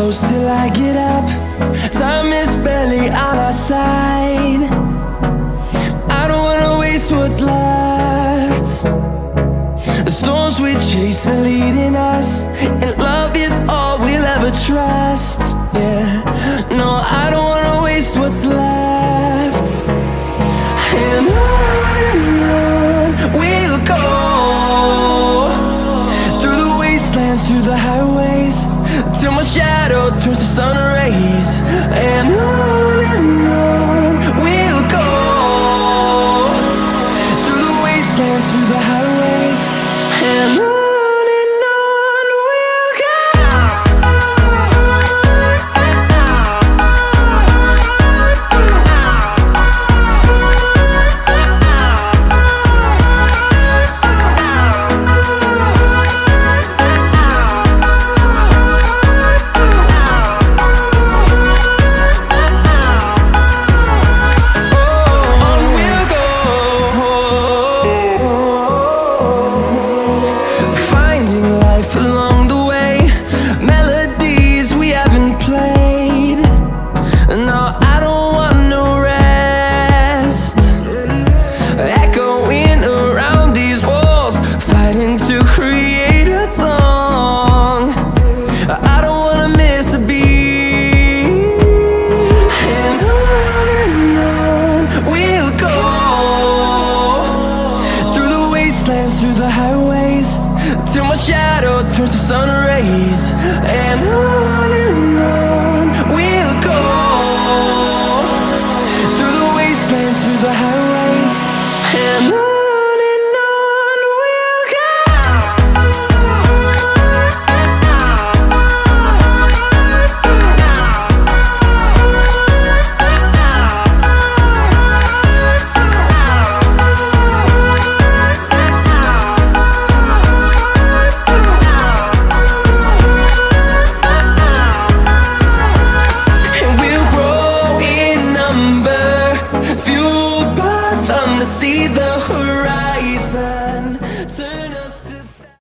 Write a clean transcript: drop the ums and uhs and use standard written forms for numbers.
close till I get up. Time is barely on our side. I don't wanna waste what's left. The storms we chase are leading us, and love is all we'll ever trust.